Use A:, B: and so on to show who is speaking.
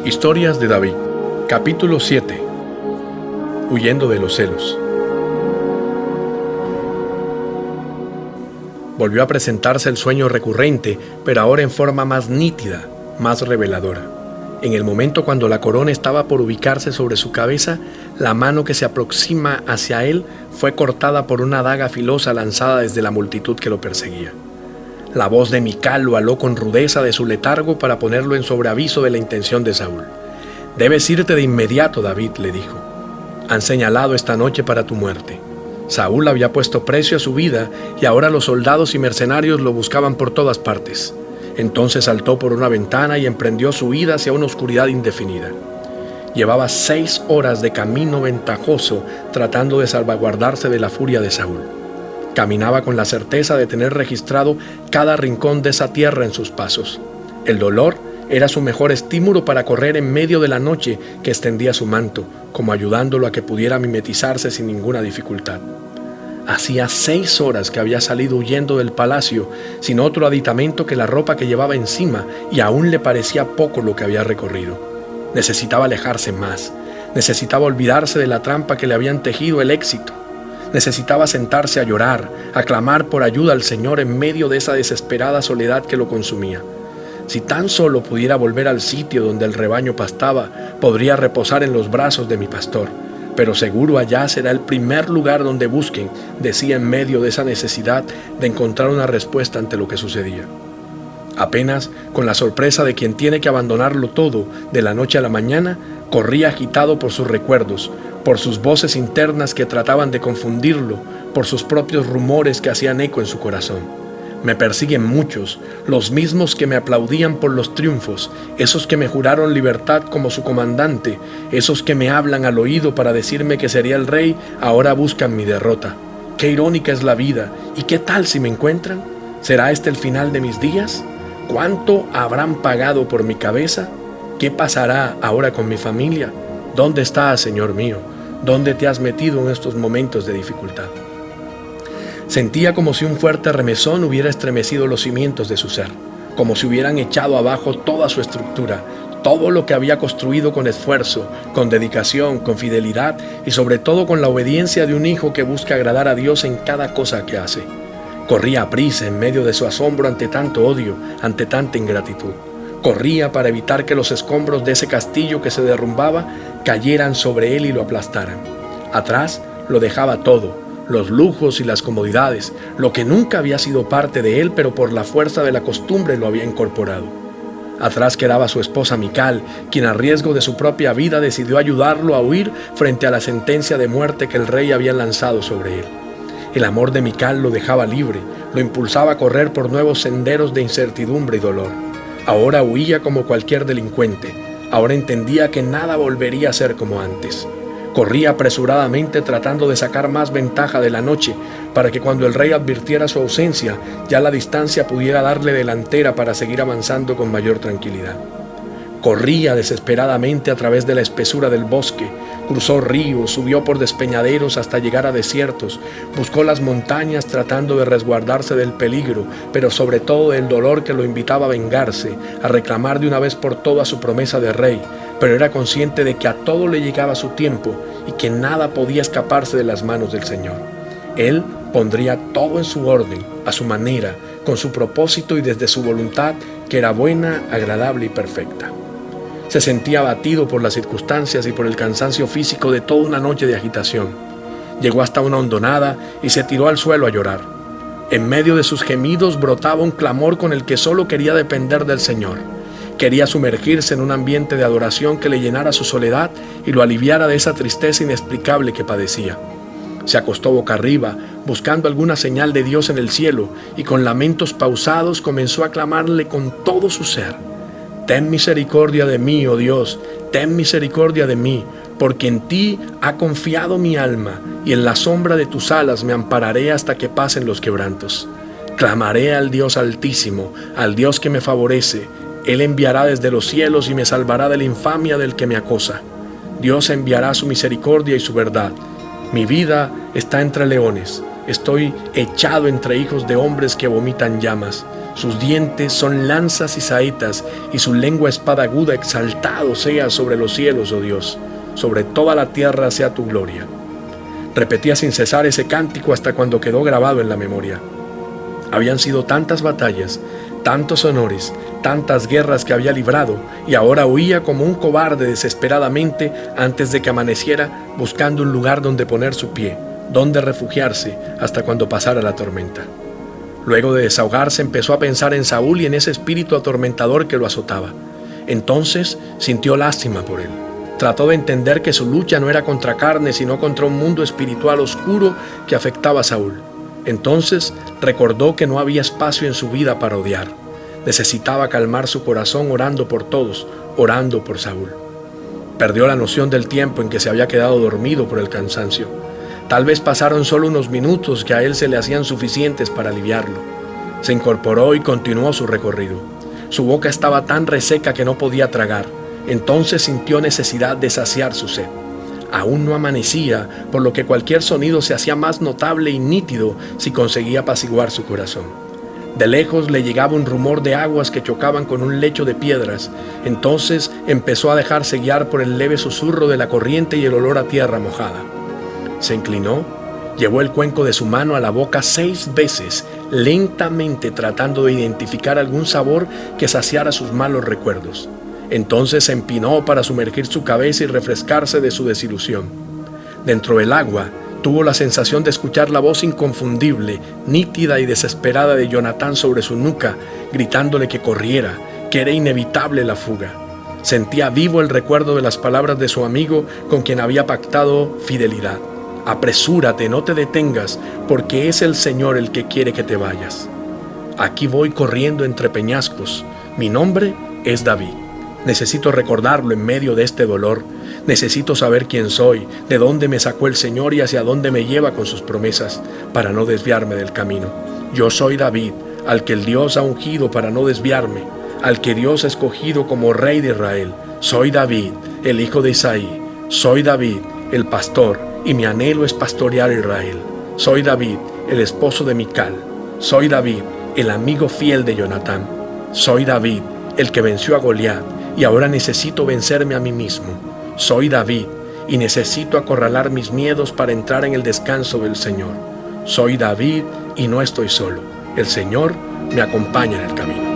A: Historias de David, capítulo 7. Huyendo de los celos. Volvió a presentarse el sueño recurrente, pero ahora en forma más nítida, más reveladora. En el momento cuando la corona estaba por ubicarse sobre su cabeza, la mano que se aproxima hacia él fue cortada por una daga filosa lanzada desde la multitud que lo perseguía. La voz de Mical lo aló con rudeza de su letargo para ponerlo en sobreaviso de la intención de Saúl. «Debes irte de inmediato, David», le dijo. «Han señalado esta noche para tu muerte». Saúl había puesto precio a su vida y ahora los soldados y mercenarios lo buscaban por todas partes. Entonces saltó por una ventana y emprendió su huida hacia una oscuridad indefinida. Llevaba 6 horas de camino ventajoso tratando de salvaguardarse de la furia de Saúl. Caminaba con la certeza de tener registrado cada rincón de esa tierra en sus pasos. El dolor era su mejor estímulo para correr en medio de la noche que extendía su manto, como ayudándolo a que pudiera mimetizarse sin ninguna dificultad. Hacía 6 horas que había salido huyendo del palacio, sin otro aditamento que la ropa que llevaba encima, y aún le parecía poco lo que había recorrido. Necesitaba alejarse más, necesitaba olvidarse de la trampa que le habían tejido el éxito. Necesitaba sentarse a llorar, a clamar por ayuda al Señor en medio de esa desesperada soledad que lo consumía. Si tan solo pudiera volver al sitio donde el rebaño pastaba, podría reposar en los brazos de mi pastor. Pero seguro allá será el primer lugar donde busquen, decía en medio de esa necesidad de encontrar una respuesta ante lo que sucedía. Apenas, con la sorpresa de quien tiene que abandonarlo todo de la noche a la mañana, corría agitado por sus recuerdos, por sus voces internas que trataban de confundirlo, por sus propios rumores que hacían eco en su corazón. Me persiguen muchos, los mismos que me aplaudían por los triunfos, esos que me juraron libertad como su comandante, esos que me hablan al oído para decirme que sería el rey, ahora buscan mi derrota. Qué irónica es la vida, ¿y qué tal si me encuentran? ¿Será este el final de mis días? ¿Cuánto habrán pagado por mi cabeza? ¿Qué pasará ahora con mi familia? ¿Dónde estás, Señor mío? ¿Dónde te has metido en estos momentos de dificultad? Sentía como si un fuerte remesón hubiera estremecido los cimientos de su ser, como si hubieran echado abajo toda su estructura, todo lo que había construido con esfuerzo, con dedicación, con fidelidad y sobre todo con la obediencia de un hijo que busca agradar a Dios en cada cosa que hace. Corría aprisa en medio de su asombro ante tanto odio, ante tanta ingratitud. Corría para evitar que los escombros de ese castillo que se derrumbaba cayeran sobre él y lo aplastaran. Atrás lo dejaba todo, los lujos y las comodidades, lo que nunca había sido parte de él, pero por la fuerza de la costumbre lo había incorporado. Atrás quedaba su esposa Mical, quien a riesgo de su propia vida decidió ayudarlo a huir frente a la sentencia de muerte que el rey había lanzado sobre él. El amor de Mical lo dejaba libre, lo impulsaba a correr por nuevos senderos de incertidumbre y dolor. Ahora huía como cualquier delincuente, ahora entendía que nada volvería a ser como antes. Corría apresuradamente tratando de sacar más ventaja de la noche para que cuando el rey advirtiera su ausencia, ya la distancia pudiera darle delantera para seguir avanzando con mayor tranquilidad. Corría desesperadamente a través de la espesura del bosque, cruzó ríos, subió por despeñaderos hasta llegar a desiertos, buscó las montañas tratando de resguardarse del peligro, pero sobre todo del dolor que lo invitaba a vengarse, a reclamar de una vez por todas su promesa de rey, pero era consciente de que a todo le llegaba su tiempo y que nada podía escaparse de las manos del Señor. Él pondría todo en su orden, a su manera, con su propósito y desde su voluntad, que era buena, agradable y perfecta. Se sentía abatido por las circunstancias y por el cansancio físico de toda una noche de agitación. Llegó hasta una hondonada y se tiró al suelo a llorar. En medio de sus gemidos brotaba un clamor con el que solo quería depender del Señor. Quería sumergirse en un ambiente de adoración que le llenara su soledad y lo aliviara de esa tristeza inexplicable que padecía. Se acostó boca arriba, buscando alguna señal de Dios en el cielo, y con lamentos pausados comenzó a clamarle con todo su ser. «Ten misericordia de mí, oh Dios, ten misericordia de mí, porque en ti ha confiado mi alma, y en la sombra de tus alas me ampararé hasta que pasen los quebrantos. Clamaré al Dios Altísimo, al Dios que me favorece. Él enviará desde los cielos y me salvará de la infamia del que me acosa. Dios enviará su misericordia y su verdad. Mi vida está entre leones, estoy echado entre hijos de hombres que vomitan llamas. Sus dientes son lanzas y saetas, y su lengua espada aguda. Exaltado sea sobre los cielos, oh Dios, sobre toda la tierra sea tu gloria. Repetía sin cesar ese cántico hasta cuando quedó grabado en la memoria. Habían sido tantas batallas, tantos honores, tantas guerras que había librado, y ahora huía como un cobarde desesperadamente antes de que amaneciera, buscando un lugar donde poner su pie, donde refugiarse hasta cuando pasara la tormenta. Luego de desahogarse, empezó a pensar en Saúl y en ese espíritu atormentador que lo azotaba. Entonces sintió lástima por él. Trató de entender que su lucha no era contra carne, sino contra un mundo espiritual oscuro que afectaba a Saúl. Entonces recordó que no había espacio en su vida para odiar. Necesitaba calmar su corazón orando por todos, orando por Saúl. Perdió la noción del tiempo en que se había quedado dormido por el cansancio. Tal vez pasaron solo unos minutos que a él se le hacían suficientes para aliviarlo. Se incorporó y continuó su recorrido. Su boca estaba tan reseca que no podía tragar. Entonces sintió necesidad de saciar su sed. Aún no amanecía, por lo que cualquier sonido se hacía más notable y nítido si conseguía apaciguar su corazón. De lejos le llegaba un rumor de aguas que chocaban con un lecho de piedras. Entonces empezó a dejarse guiar por el leve susurro de la corriente y el olor a tierra mojada. Se inclinó, llevó el cuenco de su mano a la boca 6 veces, lentamente tratando de identificar algún sabor que saciara sus malos recuerdos. Entonces se empinó para sumergir su cabeza y refrescarse de su desilusión. Dentro del agua, tuvo la sensación de escuchar la voz inconfundible, nítida y desesperada de Jonatán sobre su nuca, gritándole que corriera, que era inevitable la fuga. Sentía vivo el recuerdo de las palabras de su amigo con quien había pactado fidelidad. Apresúrate, no te detengas, porque es el Señor el que quiere que te vayas. Aquí voy corriendo entre peñascos. Mi nombre es David. Necesito recordarlo en medio de este dolor. Necesito saber quién soy, de dónde me sacó el Señor y hacia dónde me lleva con sus promesas, para no desviarme del camino. Yo soy David, al que el Dios ha ungido para no desviarme, al que Dios ha escogido como rey de Israel. Soy David, el hijo de Isaí. Soy David, el pastor, y mi anhelo es pastorear a Israel. Soy David, el esposo de Mical. Soy David, el amigo fiel de Jonatán. Soy David, el que venció a Goliat, y ahora necesito vencerme a mí mismo. Soy David, y necesito acorralar mis miedos para entrar en el descanso del Señor. Soy David, y no estoy solo. El Señor me acompaña en el camino.